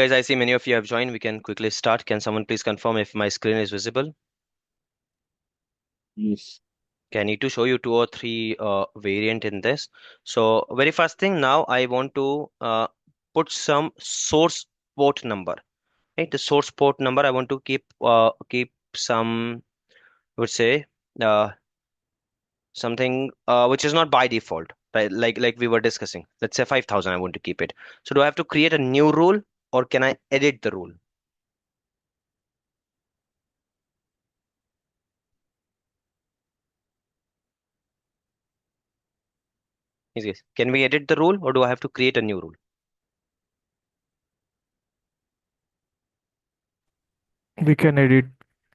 Guys, I see many of you have joined. We can quickly start. Can someone please confirm if my screen is visible? Yes. Okay, I need to show you two or three variant in this. So very first thing, now I want to put some source port number. Right, the source port number I want to keep some, I would say, uh, something which is not by default, right? Like we were discussing. Let's say 5,000. I want to keep it. So do I have to create a new rule or can I edit the rule? Yes, yes. Can we edit the rule or do I have to create a new rule? We can edit.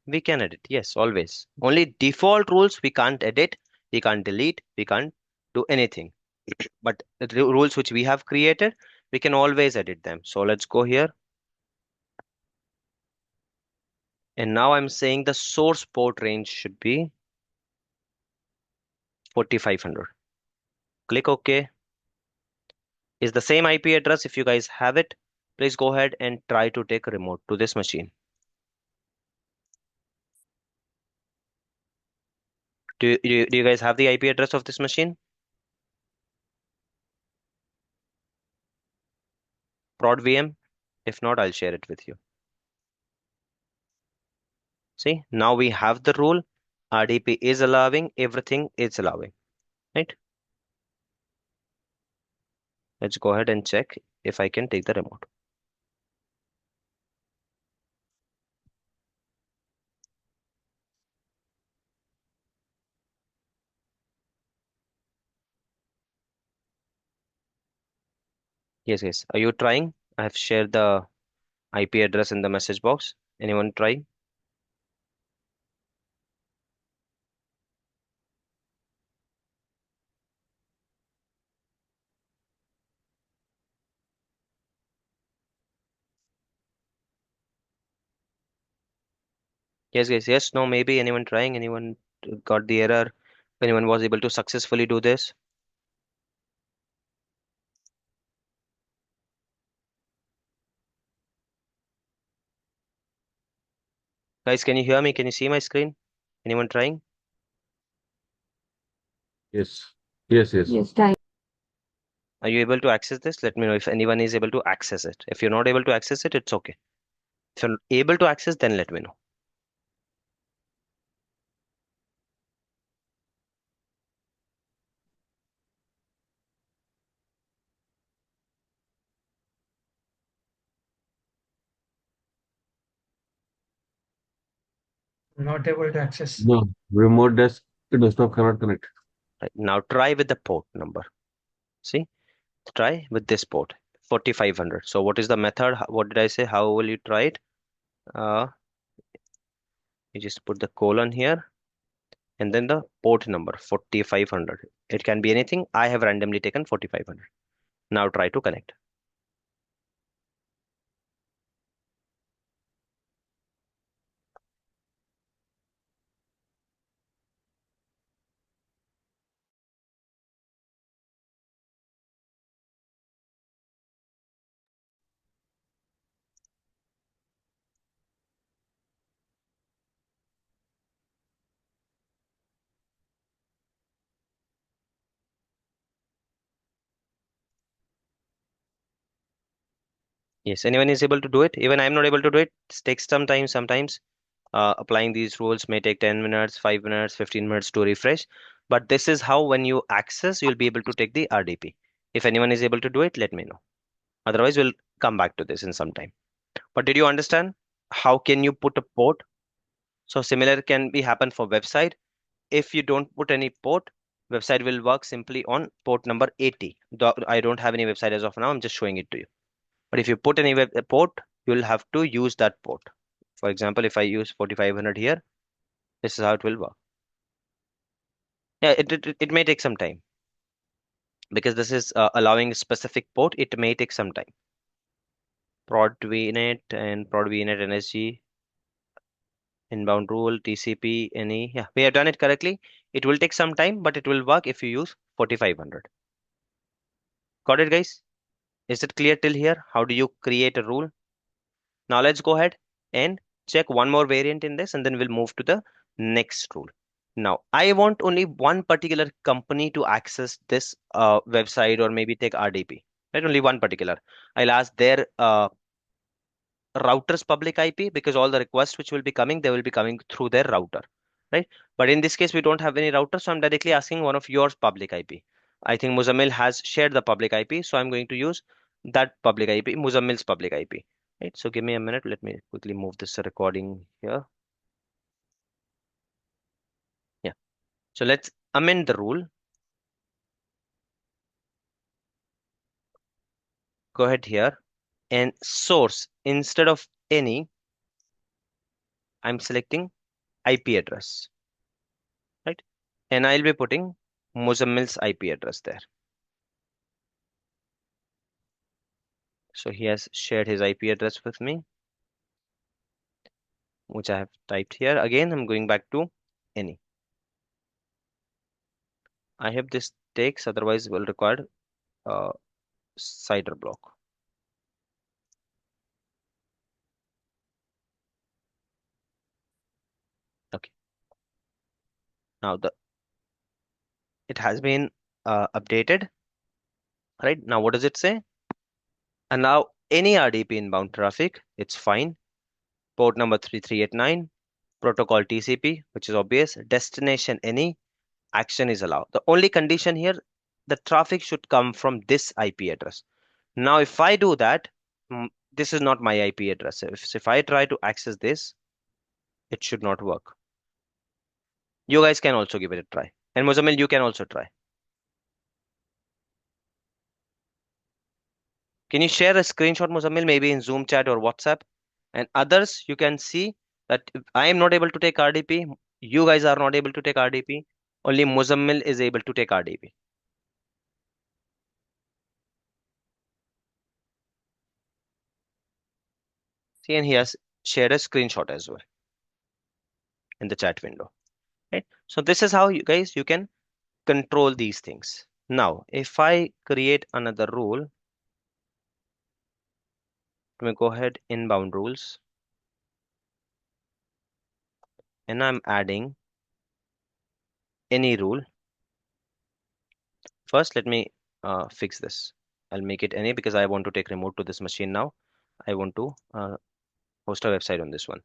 We can edit, yes, always. Only default rules we can't edit, we can't delete, we can't do anything. But the rules which we have created, we can always edit them. So let's go here. And now I'm saying the source port range should be 4500. Click OK. Is the same IP address. If you guys have it, please go ahead and try to take a remote to this machine. Do you guys have the IP address of this machine? Prod VM? If not, I'll share it with you. See, now we have the rule. RDP is allowing, everything is allowing, right? Let's go ahead and check if I can take the remote. Yes, yes. Are you trying? I have shared the IP address in the message box. Anyone try? Yes, yes, yes. No, maybe anyone trying? Anyone got the error? Anyone was able to successfully do this? Guys, can you hear me? Can you see my screen? Anyone trying? Yes. Yes, yes. Yes, time. Are you able to access this? Let me know if anyone is able to access it. If you're not able to access it, it's okay. If you're able to access, then let me know. Not able to access. No, remote desk desktop cannot connect. Right. Now try with the port number. See? Try with this port 4500. So what is the method? What did I say? How will you try it? uh you just put the colon here and then the port number 4500. It can be anything. I have randomly taken 4500. Now try to connect. Yes, anyone is able to do it. Even I'm not able to do it. It takes some time sometimes. Applying these rules may take 10 minutes, 5 minutes, 15 minutes to refresh. But this is how when you access, you'll be able to take the RDP. If anyone is able to do it, let me know. Otherwise, we'll come back to this in some time. But did you understand how can you put a port? So similar can be happen for website. If you don't put any port, website will work simply on port number 80. I don't have any website as of now. I'm just showing it to you. But if you put any a port, you'll have to use that port. For example, if I use 4500 here, this is how it will work. Yeah, it may take some time because this is allowing a specific port. It may take some time. Prod vnet and prod vnet nsg inbound rule TCP any. Yeah, we have done it correctly. It will take some time, but it will work if you use 4500. Got it, guys? Is it clear till here? How do you create a rule? Now let's go ahead and check one more variant in this, and then we'll move to the next rule. Now, I want only one particular company to access this website or maybe take RDP, right? Only one particular. I'll ask their router's public IP, because all the requests which will be coming, they will be coming through their router, right? But in this case, we don't have any router, so I'm directly asking one of yours public IP. I think Muzammil has shared the public IP, so I'm going to use that public IP, Muzammil's public IP, right? So give me a minute. Let me quickly move this recording here. Yeah. So let's amend the rule. Go ahead here and source instead of any, I'm selecting IP address, right? And I'll be putting Muzammil's IP address there. So he has shared his IP address with me, which I have typed here. Again, I'm going back to any. I hope this takes, otherwise will require a cider block. Okay. Now it has been updated, right? Now what does it say? And now any RDP inbound traffic, it's fine. Port number 3389, protocol TCP, which is obvious. Destination any, action is allowed. The only condition here, the traffic should come from this IP address. Now, if I do that, this is not my IP address. If I try to access this, it should not work. You guys can also give it a try. And Muzammil, you can also try. Can you share a screenshot, Muzammil, maybe in Zoom chat or WhatsApp? And others, you can see that if I am not able to take RDP. You guys are not able to take RDP. Only Muzammil is able to take RDP. See, and he has shared a screenshot as well in the chat window. Right? So this is how you guys you can control these things. Now, if I create another rule, let me go ahead inbound rules, and I'm adding any rule. First, let me fix this. I'll make it any because I want to take remote to this machine now. I want to host a website on this one.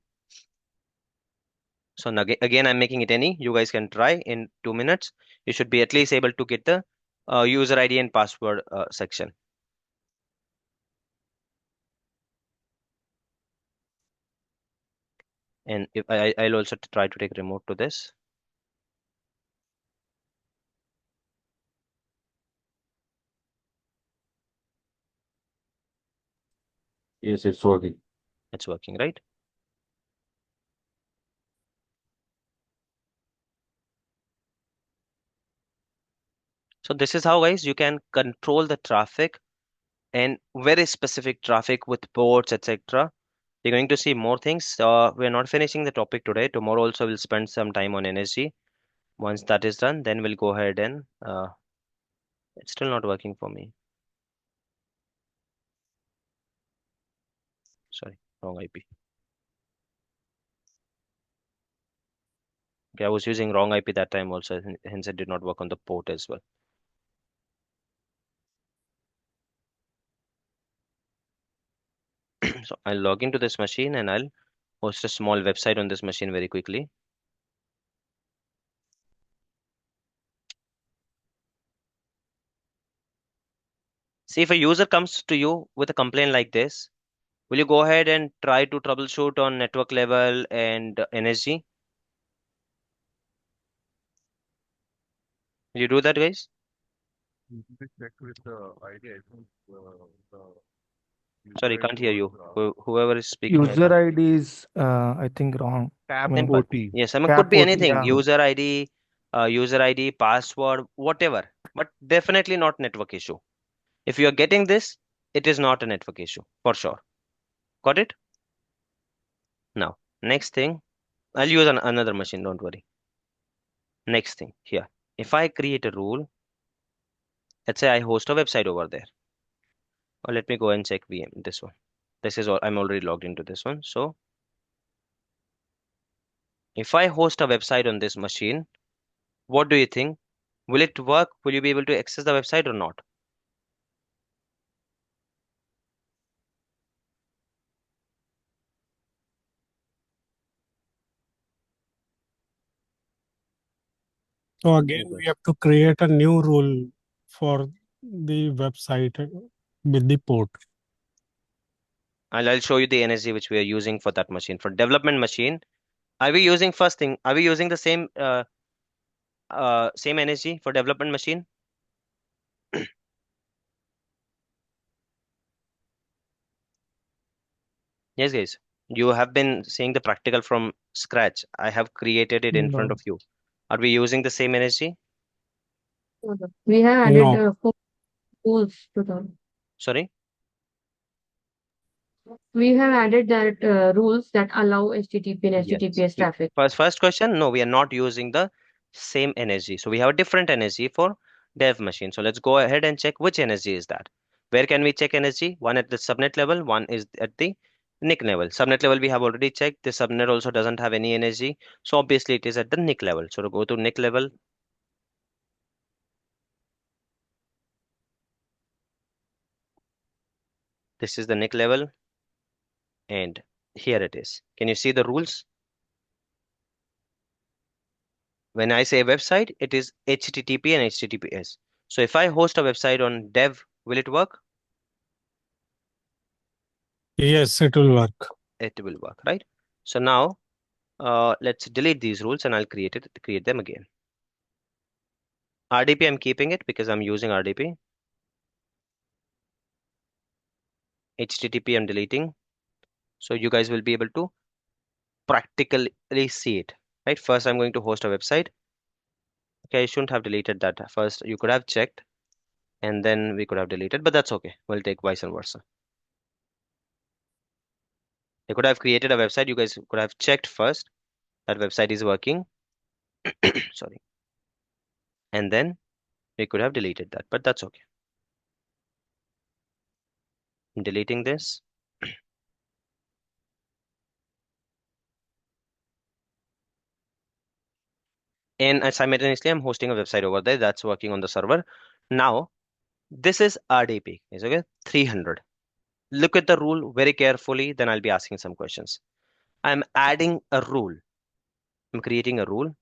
So now, again, I'm making it any. You guys can try in 2 minutes. You should be at least able to get the user ID and password section. And if I'll also try to take remote to this. Yes, it's working. It's working, right? So this is how, guys, you can control the traffic and very specific traffic with ports, etc. You're going to see more things. We're not finishing the topic today. Tomorrow also we'll spend some time on NSG. Once that is done, then we'll go ahead and it's still not working for me. Sorry, wrong IP. Okay, I was using wrong IP that time also, hence it did not work on the port as well. So I'll log into this machine and I'll host a small website on this machine very quickly. See, if a user comes to you with a complaint like this, will you go ahead and try to troubleshoot on network level and NSG? Will you do that, guys? We checked with the ID. I think the Sorry, user can't ID hear was you. Whoever is speaking, I User can't. ID is, I think, wrong. I tap mean, Simple. OT. Yes, I mean, could cap be OT, anything. yeah. User ID, password, whatever. But definitely not network issue. If you are getting this, it is not a network issue for sure. Got it? Now, next thing, I'll use another machine. Don't worry. Next thing here. If I create a rule, let's say I host a website over there. Or let me go and check VM, this one. This is all, I'm already logged into this one. So if I host a website on this machine, what do you think? Will it work? Will you be able to access the website or not? So You again, we guys. have to create a new rule for the website with the port. I'll show you the energy which we are using for that machine. For development machine, are we using first thing? Are we using the same energy for development machine? Yes, guys. You have been seeing the practical from scratch. I have created it in front No. of you. Are we using the same energy? We have added No, four tools to them. Sorry? We have added that rules that allow HTTP and Yes. HTTPS traffic. First question, no, we are not using the same energy. So we have a different energy for dev machine. So let's go ahead and check which energy is that. Where can we check energy? One at the subnet level, one is at the NIC level. Subnet level we have already checked. The subnet also doesn't have any energy. So obviously it is at the NIC level. So to go to NIC level, this is the NIC level, and here it is. Can you see the rules? When I say website, it is HTTP and HTTPS. So if I host a website on dev, will it work? yes, it will work. It will work, right? So now let's delete these rules and I'll create them again. RDP, I'm keeping it because I'm using RDP. HTTP, I'm deleting. So you guys will be able to practically see it, right? First, I'm going to host a website. Okay, I shouldn't have deleted that. First, you could have checked and then we could have deleted, but that's okay. We'll take vice versa. I could have created a website. You guys could have checked first that website is working. Sorry. And then we could have deleted that, but that's okay. I'm deleting this. And simultaneously, I'm hosting a website over there that's working on the server. Now, this is RDP. Is okay? 300. Look at the rule very carefully, then I'll be asking some questions. I'm adding a rule. I'm creating a rule.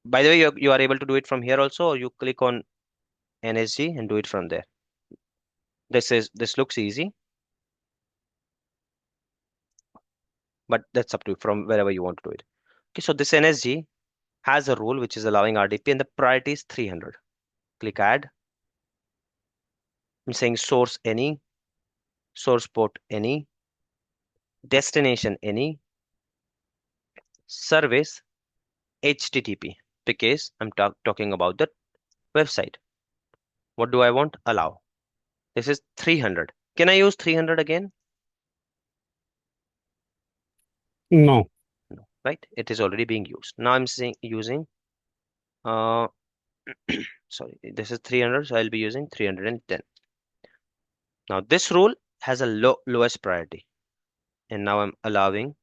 By the way, you are able to do it from here also, or you click on NSG and do it from there. This looks easy, but that's up to you from wherever you want to do it. Okay, so this NSG has a rule which is allowing RDP and the priority is 300. Click add. I'm saying source any, source port any, destination any, service HTTP because I'm talking about the website. What do I want? Allow. This is 300. Can I use 300 again? No, No, right? It is already being used. Now I'm saying using, uh, sorry, this is 300, so I'll be using 310. Now this rule has a lowest priority, and now I'm allowing,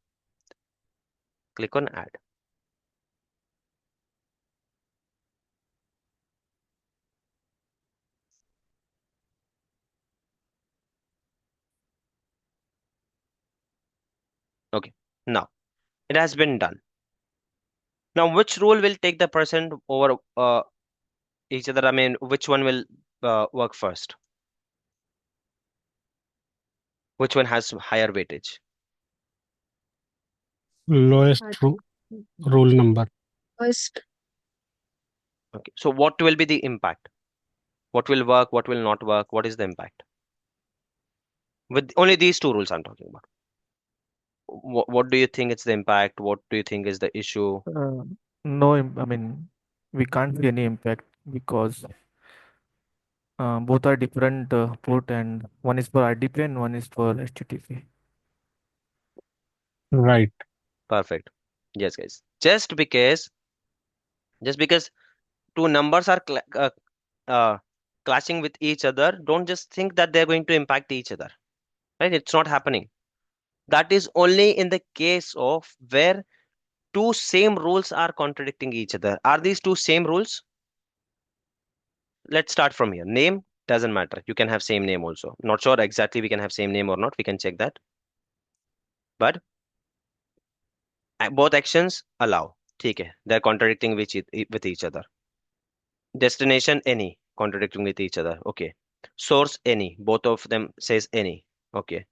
click on add. Okay, now it has been done. Now which rule will take the percent over each other? I mean, which one will work first? Which one has higher weightage? lowest rule number. First, Okay, so what will be the impact? What will work? What will not work? What is the impact? With only these two rules I'm talking about. What do you think is the impact? What do you think is the issue? No, I mean, we can't see any impact because both are different port, and one is for RDP and one is for HTTP. Right. Perfect. Yes, guys. Just because two numbers are uh, clashing with each other, don't just think that they're going to impact each other, right? It's not happening. That is only in the case of where two same rules are contradicting each other. Are these two same rules? Let's start from here. Name doesn't matter. You can have same name also. Not sure exactly we can have same name or not. We can check that. But both actions allow. ठीक है. They're contradicting with each other. Destination any contradicting with each other. Okay. Source any. Both of them says any. Okay.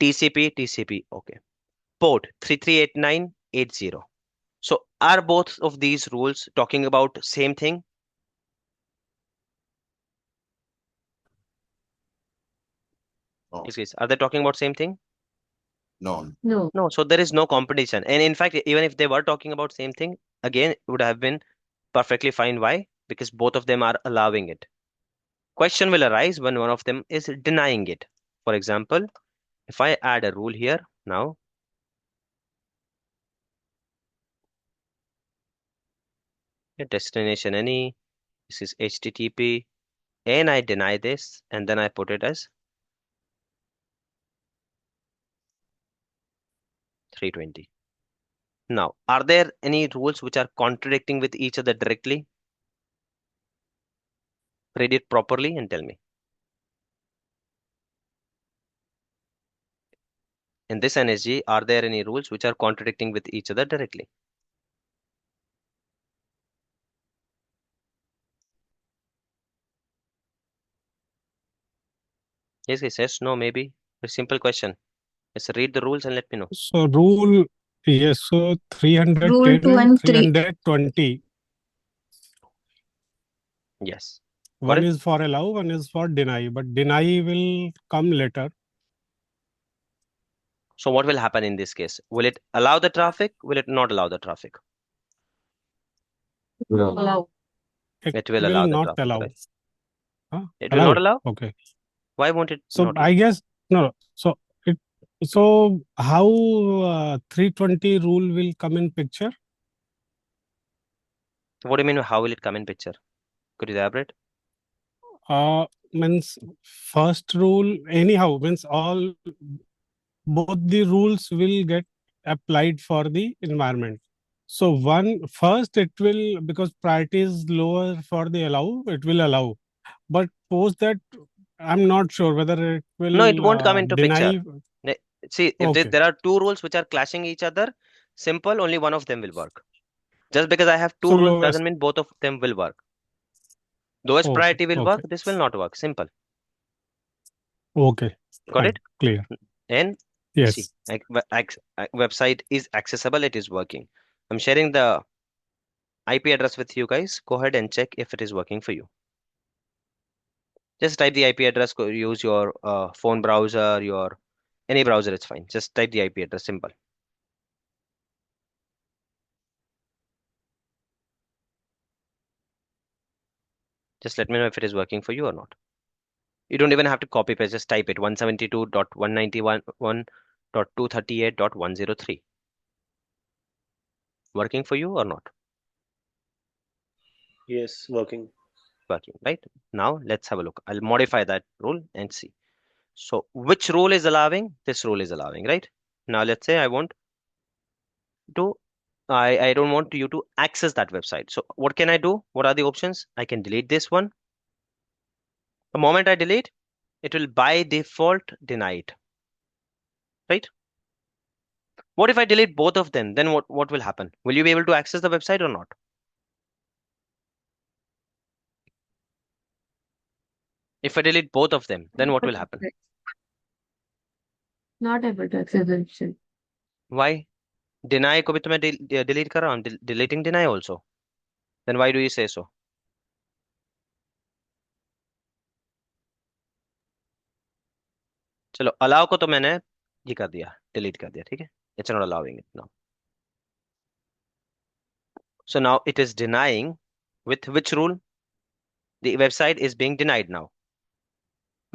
TCP. Okay. Port 338980. So are both of these rules talking about same thing? No. Yes, guys. Are they talking about same thing? No. No. No. So there is no competition. And in fact, even if they were talking about same thing, again, it would have been perfectly fine. Why? Because both of them are allowing it. Question will arise when one of them is denying it. For example, if I add a rule here now, destination any, this is HTTP, and I deny this, and then I put it as 320. Now, are there any rules which are contradicting with each other directly? Read it properly and tell me. In this NSG, are there any rules which are contradicting with each other directly? Yes, yes, no, maybe. A simple question. Just read the rules and let me know. So rule, yes, so 310 Rule 2 and and 3. 320. Yes. One it? is for allow, one is for deny, but deny will come later. So what will happen in this case? Will it allow the traffic? Will it not allow the traffic? Allow. It will allow the traffic, allow. right? Huh? It will not allow? Okay. Why won't it So not I allow? guess no. So it so how 320 rule will come in picture? What do you mean? How will it come in picture? Could you elaborate? Means first rule anyhow means all both the rules will get applied for the environment. So one first it will because priority is lower for the allow it will allow, but post that I'm not sure whether it No, it will won't come into picture. deny. See, if Okay. there are two rules which are clashing each other, simple, only one of them will work. Just because I have two So rules lowest. doesn't mean both of them will work. Lowest Okay. priority will work, Okay. this will not work. Simple. Okay. Got Fine. it? Clear. And Yes. see, website is accessible, it is working. I'm sharing the IP address with you guys. Go ahead and check if it is working for you. Just type the IP address, use your phone browser, your any browser, it's fine. Just type the IP address, simple. Just let me know if it is working for you or not. You don't even have to copy paste, just type it 172.191.238.103. Working for you or not? Yes, working. Working, right? Now let's have a look. I'll modify that rule and see. So which rule is allowing? This rule is allowing, right? Now let's say I want to I don't want you to access that website. So what can I do? What are the options? I can delete this one. The moment I delete, it will by default deny it. Right? What if I delete both of them? Then what will happen? Will you be able to access the website or not? If I delete both of them, then what will happen? Not able to access the website. Why? Deny को भी तो मैं delete कर रहा हूँ. Deleting deny also. Then why do you say so? चलो allow को तो मैंने ये कर दिया, delete कर दिया, ठीक है? It's not allowing it now. So now it is denying with which rule? The website is being denied now.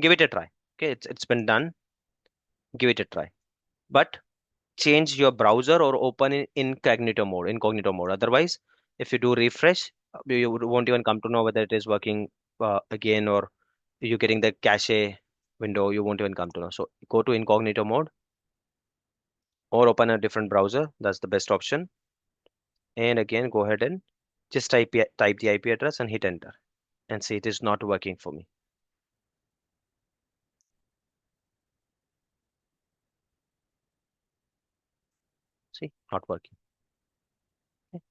Give it a try. Okay, it's been done. Give it a try. But change your browser or open in incognito mode. Otherwise, if you do refresh, won't even come to know whether it is working again, or you're getting the cache window. You won't even come to know. So go to incognito mode or open a different browser. That's the best option. And again, go ahead and just type the IP address and hit enter, and see it is not working for me. See, not working. Okay.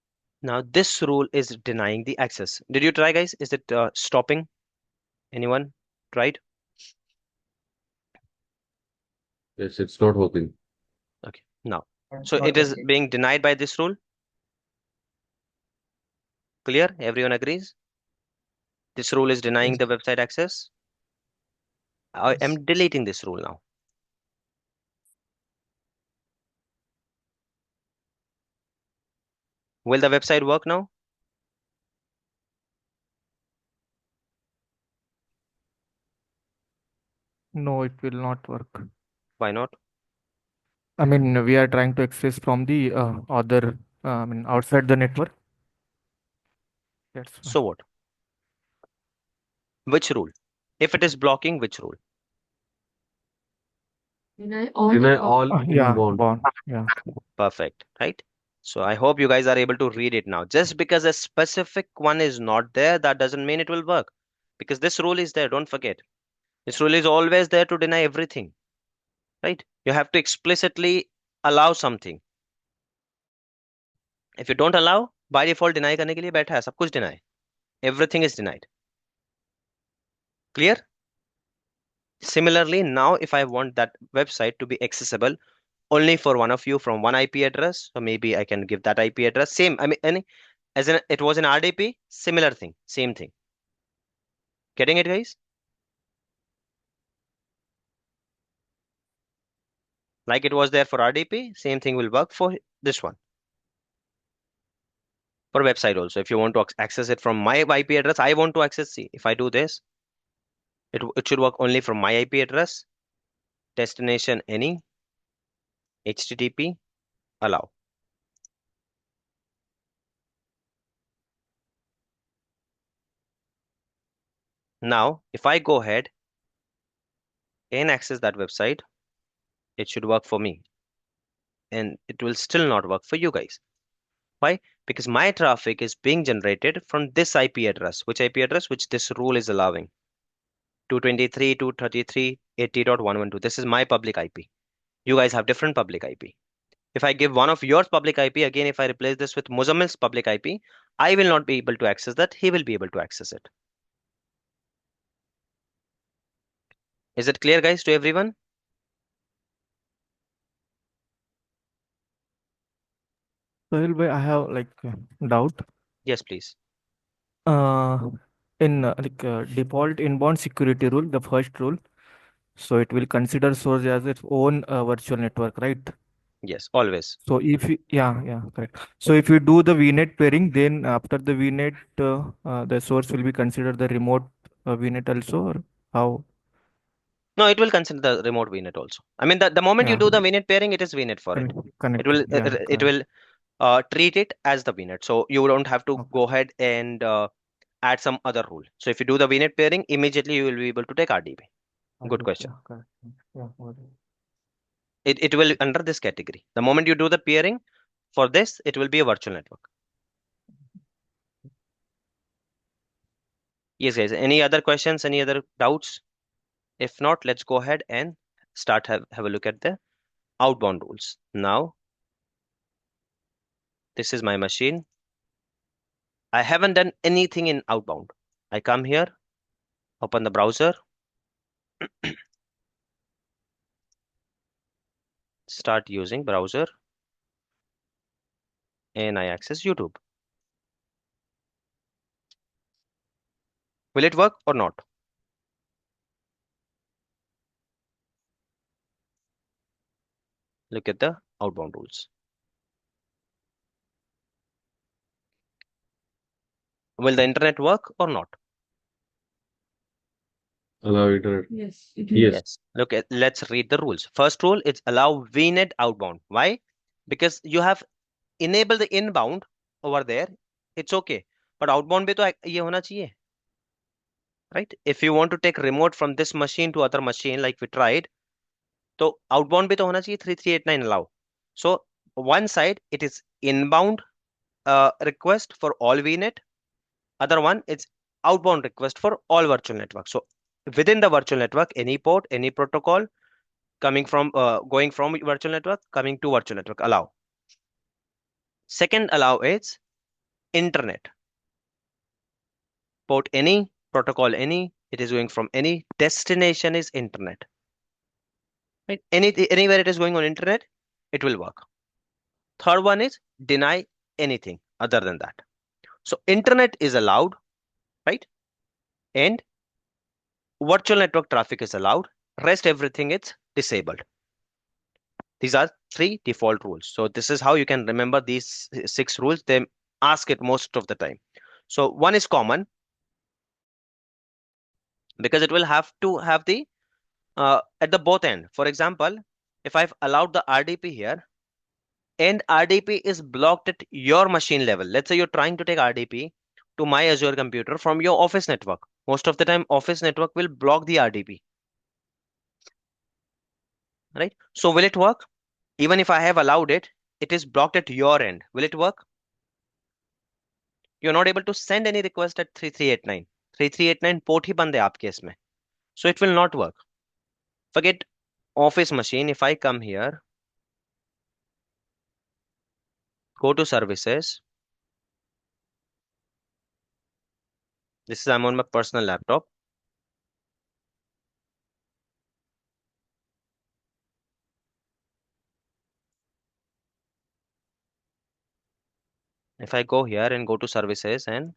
Now this rule is denying the access. Did you try, guys? Is it stopping? Anyone tried? Yes, it's not working. Okay. Now, so it is being denied by this rule. Clear? Everyone agrees? This rule is denying the website access. I am deleting this rule now. Will the website work now? No, it will not work. Why not? I mean, we are trying to access from the other, I mean, outside the network. That's why. So what? Which rule? If it is blocking, which rule? Deny all Deny inbound. all Yeah, inbound. bond. Yeah. Perfect, right? So I hope you guys are able to read it now. Just because a specific one is not there, that doesn't mean it will work. Because this rule is there, don't forget. This rule is always there to deny everything, right? You have to explicitly allow something. If you don't allow, by default deny करने के लिए बैठा है, सब कुछ deny. Everything is denied. Clear? Similarly, now if I want that website to be accessible only for one of you from one IP address, so maybe I can give that IP address. Same, I mean, as in it was in RDP, similar thing, same thing. Getting it, guys? Like it was there for RDP, same thing will work for this one. For website also, if you want to access it from my IP address, I want to access, see, if I do this, it should work only from my IP address, destination any, HTTP, allow. Now, if I go ahead and access that website, it should work for me. And it will still not work for you guys. Why? Because my traffic is being generated from this IP address. Which IP address? Which this rule is allowing. 223.233.80.112. This is my public IP. You guys have different public IP. If I give one of yours public IP, again, if I replace this with Muzammil's public IP, I will not be able to access that. He will be able to access it. Is it clear, guys, to everyone? Sahil bhai, I have like doubt. Yes, please. Uh, in default inbound security rule, the first rule, so it will consider source as its own virtual network, right? Yes, always. So if you, yeah, correct. So if you do the VNet pairing, then after the VNet, the source will be considered the remote VNet also, or how? No, it will consider the remote VNet also. I mean, the moment you Yeah, do the VNet pairing, it is VNet for it. It will connected. Yeah, it correct. will treat it as the VNet. So you don't have to Okay. go ahead and add some other rule. So if you do the VNet pairing, immediately you will be able to take RDP. Good question. Yeah, correct. Yeah, got it. It will under this category. The moment you do the pairing for this, it will be a virtual network. Yes, guys. Any other questions? Any other doubts? If not, let's go ahead and have a look at the outbound rules. Now, this is my machine. I haven't done anything in outbound. I come here, open the browser, start using browser, and I access YouTube. Will it work or not? Look at the outbound rules. Will the internet work or not? Allow internet. Yes. Yes. Yes. Look at, let's read the rules. First rule is allow VNet outbound. Why? Because you have enabled the inbound over there. It's okay. but outbound पे तो ये होना चाहिए, right? If you want to take remote from this machine to other machine like we tried, तो outbound पे तो होना चाहिए 3389 allow. So one side it is inbound request for all VNet, other one is outbound request for all virtual network. So within the virtual network, any port, any protocol coming from going from virtual network coming to virtual network allow. Second allow is internet, port any, protocol any, it is going from any, destination is internet, right? Anywhere it is going on internet, it will work. Third one is deny anything other than that. So internet is allowed, right? And virtual network traffic is allowed. Rest everything is disabled. These are three default rules. So this is how you can remember these six rules. They ask it most of the time. So one is common because it will have to have the at the both end. For example, if I've allowed the RDP here and RDP is blocked at your machine level. Let's say you're trying to take RDP to my Azure computer from your office network. Most of the time, office network will block the RDP, right? So will it work? Even if I have allowed it, it is blocked at your end. Will it work? You're not able to send any request at 3389. 3389 port ही बंद है आपके इसमें. So it will not work. Forget office machine. If I come here, go to services. This is I'm on my personal laptop. If I go here and go to services and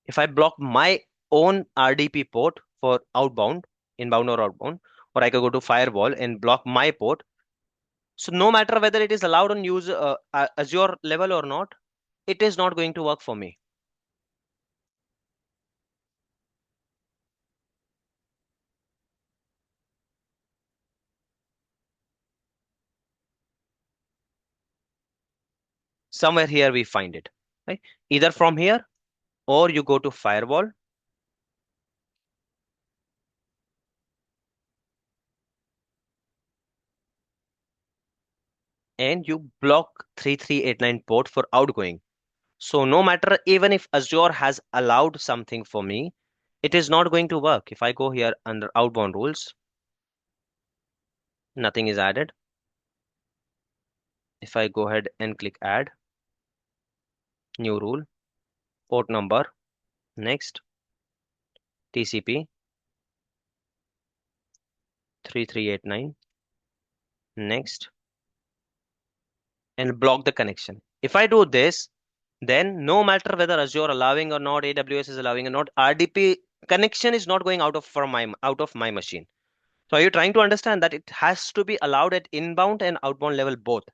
if I block my own RDP port for outbound, inbound or outbound, or I could go to firewall and block my port. So no matter whether it is allowed on use Azure level or not, it is not going to work for me. Somewhere here we find it, right? Either from here or you go to firewall and you block 3389 port for outgoing. So no matter even if Azure has allowed something for me, it is not going to work. If I go here under outbound rules, nothing is added. If I go ahead and click add, new rule, port number, next, TCP 3389, next, and block the connection. If I do this, then no matter whether Azure allowing or not, AWS is allowing or not, RDP connection is not going out of my machine. So are you trying to understand that it has to be allowed at inbound and outbound level both?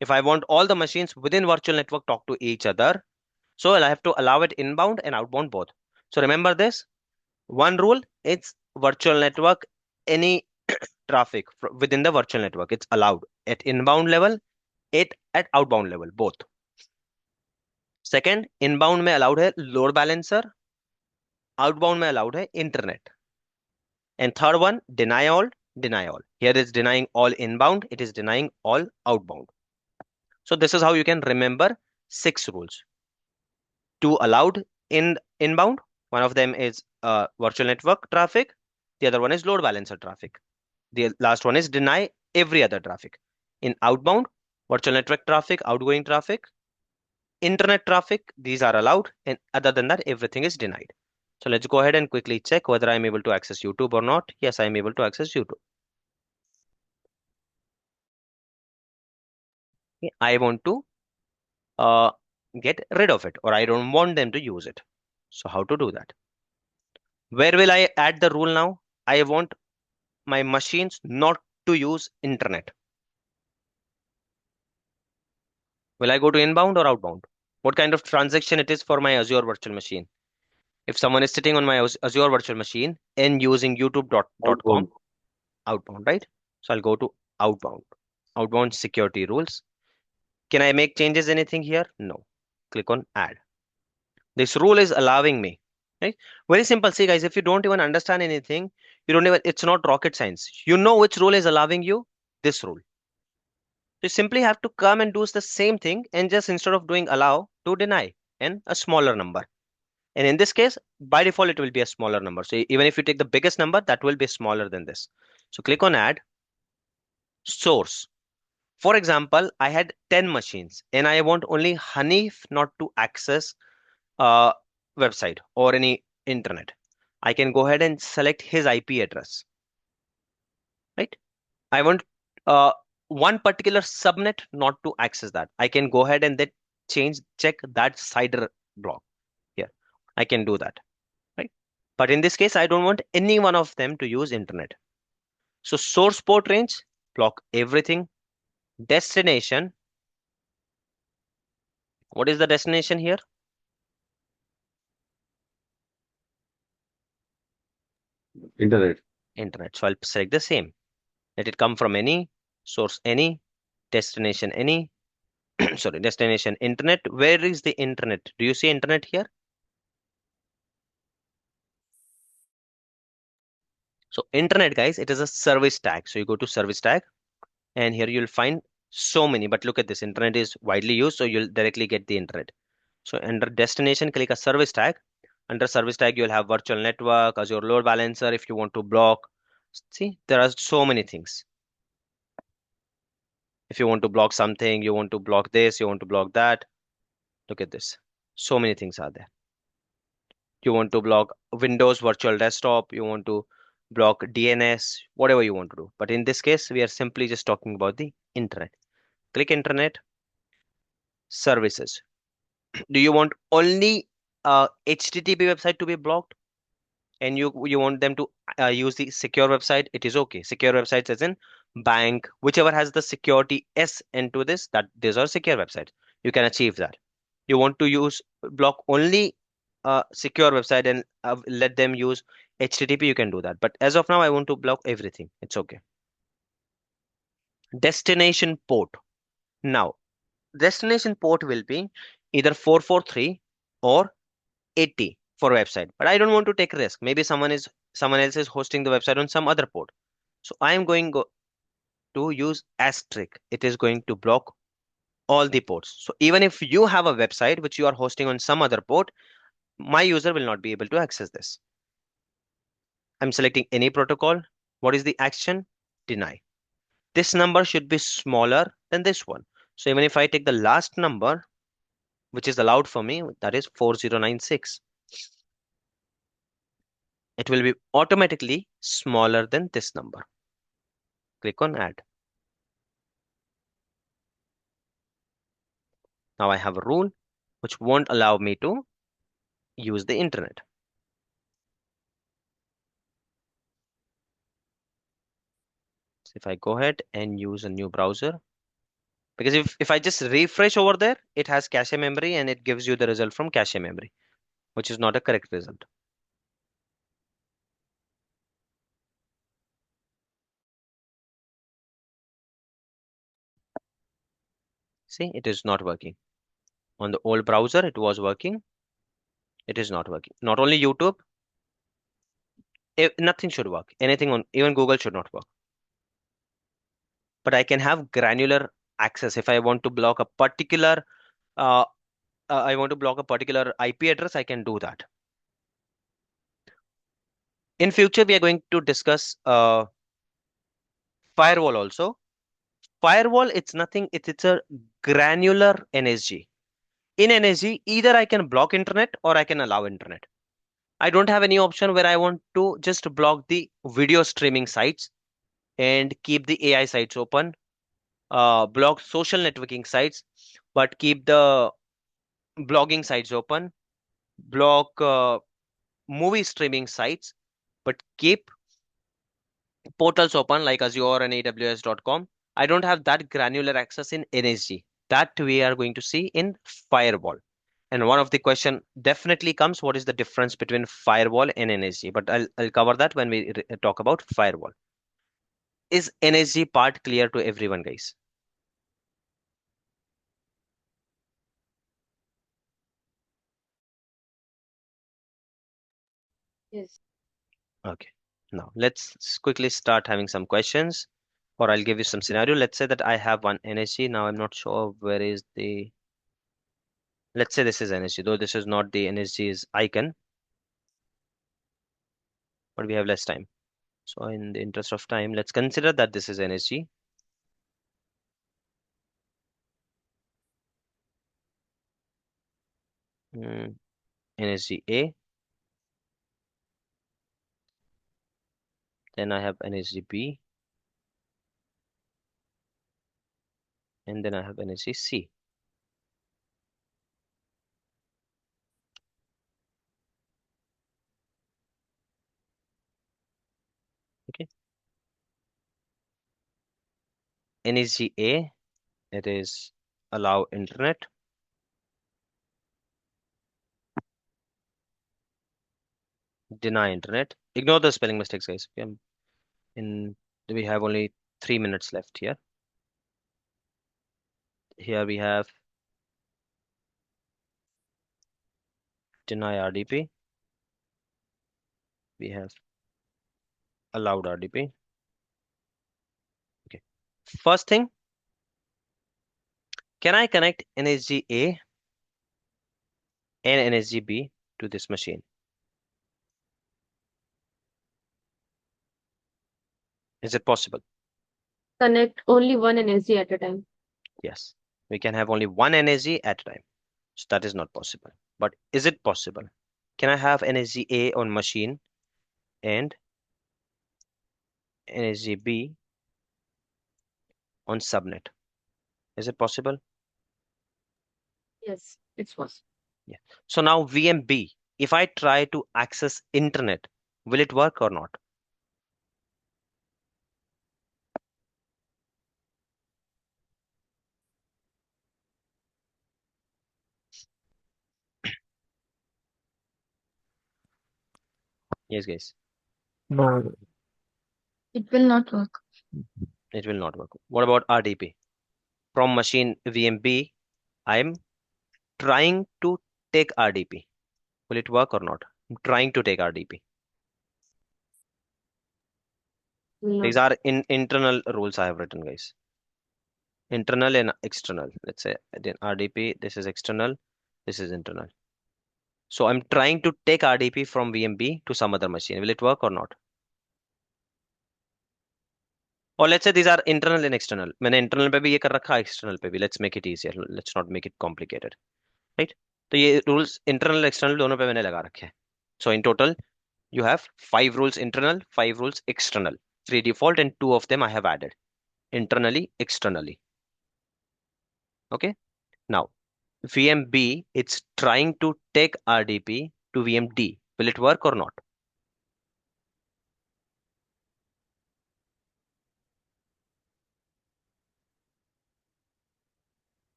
If I want all the machines within virtual network talk to each other, so I have to allow it inbound and outbound both. So remember this one rule, it's virtual network, any traffic within the virtual network, it's allowed at inbound level, it at outbound level, both. Second, inbound में allowed है load balancer, outbound में allowed है internet. And third one, deny all, deny all. Here it's denying all inbound, it is denying all outbound. So this is how you can remember six rules. Two allowed in inbound, one of them is virtual network traffic, the other one is load balancer traffic. The last one is deny every other traffic. In outbound, virtual network traffic, outgoing traffic, internet traffic, these are allowed, and other than that, everything is denied. So let's go ahead and quickly check whether I'm able to access YouTube or not. Yes, I'm able to access YouTube. Okay, I want to get rid of it, or I don't want them to use it. So how to do that? Where will I add the rule now? I want my machines not to use internet. Will I go to inbound or outbound? What kind of transaction it is for my Azure virtual machine? If someone is sitting on my Azure virtual machine and using youtube.com, outbound, right? So I'll go to outbound, outbound security rules. Can I make changes anything here? No. Click on add. This rule is allowing me, right? Very simple. See guys, if you don't even understand anything, you don't even, it's not rocket science. You know which rule is allowing you this rule. You simply have to come and do the same thing, and just instead of doing allow, do deny and a smaller number. And in this case, by default, it will be a smaller number. So even if you take the biggest number, that will be smaller than this. So click on add source. For example, I had 10 machines and I want only Hanif not to access a website or any internet. I can go ahead and select his IP address, right? I want one particular subnet not to access that. I can go ahead and then check that CIDR block here. I can do that, right? But in this case, I don't want any one of them to use internet. So source port range, block everything. Destination. What is the destination here? Internet. Internet. So I'll select the same. Let it come from any, source any, destination any, sorry, destination internet. Where is the internet? Do you see internet here? So internet, guys, it is a service tag. So you go to service tag and here you'll find so many, but look at this. Internet is widely used, so you'll directly get the internet. So under destination, click a service tag. Under service tag, you'll have virtual network, Azure load balancer if you want to block. See, there are so many things. If you want to block something, you want to block this, you want to block that. Look at this. So many things are there. You want to block Windows virtual desktop, you want to block DNS, whatever you want to do. But in this case, we are simply just talking about the internet. Click internet services. Do you want only HTTP website to be blocked? And you want them to use the secure website? It is okay. Secure websites as in bank, whichever has the security S into this, that these are secure websites. You can achieve that. You want to use block only secure website and let them use HTTP, you can do that. But as of now, I want to block everything. It's okay. Destination port. Now, destination port will be either 443 or 80 for website. But I don't want to take risk. Maybe someone else is hosting the website on some other port. So I am going to use asterisk. It is going to block all the ports. So even if you have a website which you are hosting on some other port, my user will not be able to access this. I'm selecting any protocol. What is the action? Deny. This number should be smaller than this one. So even if I take the last number, which is allowed for me, that is 4096, it will be automatically smaller than this number. Click on add. Now I have a rule which won't allow me to use the internet. So if I go ahead and use a new browser, because if I just refresh over there, it has cache memory and it gives you the result from cache memory, which is not a correct result. See, it is not working. On the old browser, it was working. It is not working. Not only YouTube, nothing should work. Anything on, even Google should not work. But I can have granular access. If I want to block a particular uh, I want to block a particular IP address, I can do that. In future, we are going to discuss firewall also. Firewall, it's nothing, it's a granular NSG. In NSG, either I can block internet or I can allow internet. I don't have any option where I want to just block the video streaming sites and keep the AI sites open, block social networking sites, but keep the blogging sites open, block movie streaming sites, but keep portals open like Azure and AWS.com. I don't have that granular access in NSG. That we are going to see in firewall. And one of the question definitely comes, what is the difference between firewall and NSG? But I'll cover that when we talk about firewall. Is NSG part clear to everyone, guys? Yes. Okay. Now let's quickly start having some questions, or I'll give you some scenario. Let's say that I have one energy. Now I'm not sure where is the. Let's say this is energy, though this is not the energy's icon, but we have less time. So in the interest of time, let's consider that this is energy. Mm, energy A. Then I have energy B, and then I have energy C. Okay. Energy A, it is allow internet. Deny internet. Ignore the spelling mistakes, guys. Okay? In we have only 3 minutes left here. Here we have deny RDP. We have allowed RDP. Okay. First thing, can I connect NSG A and NSG B to this machine? Is it possible? Connect only one NSG at a time. Yes. We can have only one NSG at a time. So that is not possible. But is it possible? Can I have NSG A on machine and NSG B on subnet? Is it possible? Yes, it's possible. Yeah. So now VMB, if I try to access internet, will it work or not? Yes, guys. No. It will not work. It will not work. What about RDP? From machine VMB, I'm trying to take RDP. Will it work or not? I'm trying to take RDP. Will These not. are in internal rules I have written, guys. Internal and external. Let's say then RDP, this is external, this is internal. So I'm trying to take RDP from VMB to some other machine. Will it work or not? Or let's say these are internal and external. मैंने internal पे भी ये कर रखा है, external पे भी. Let's make it easier. Let's not make it complicated. Right? तो ये rules internal external दोनों पे मैंने लगा रखे हैं. So in total, you have 5 rules internal, 5 rules external. 3 default and 2 of them I have added. Internally, externally. Okay? Now, VMB, it's trying to take RDP to VMD. Will it work or not?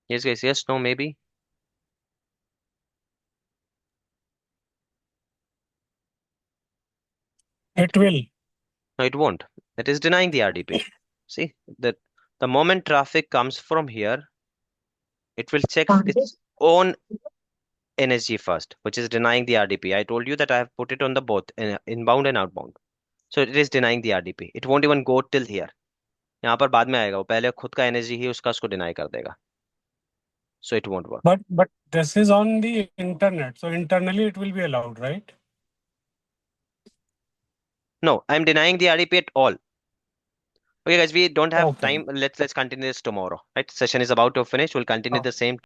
Yes, guys. Yes, no, maybe. It will. No, it won't. It is denying the RDP. See, that the moment traffic comes from here, it will check its own energy first, which is denying the RDP. I told you that I have put it on the both inbound and outbound. So it is denying the RDP. It won't even go till here. यहाँ पर बाद में आएगा वो पहले खुद का energy ही उसको डिनाई कर देगा. So it won't work. But this is on the internet. So internally it will be allowed, right? No, I'm denying the RDP at all. Okay, guys, we don't have Okay. time. Let's continue this tomorrow. Right? Session is about to finish. We'll continue Oh. the same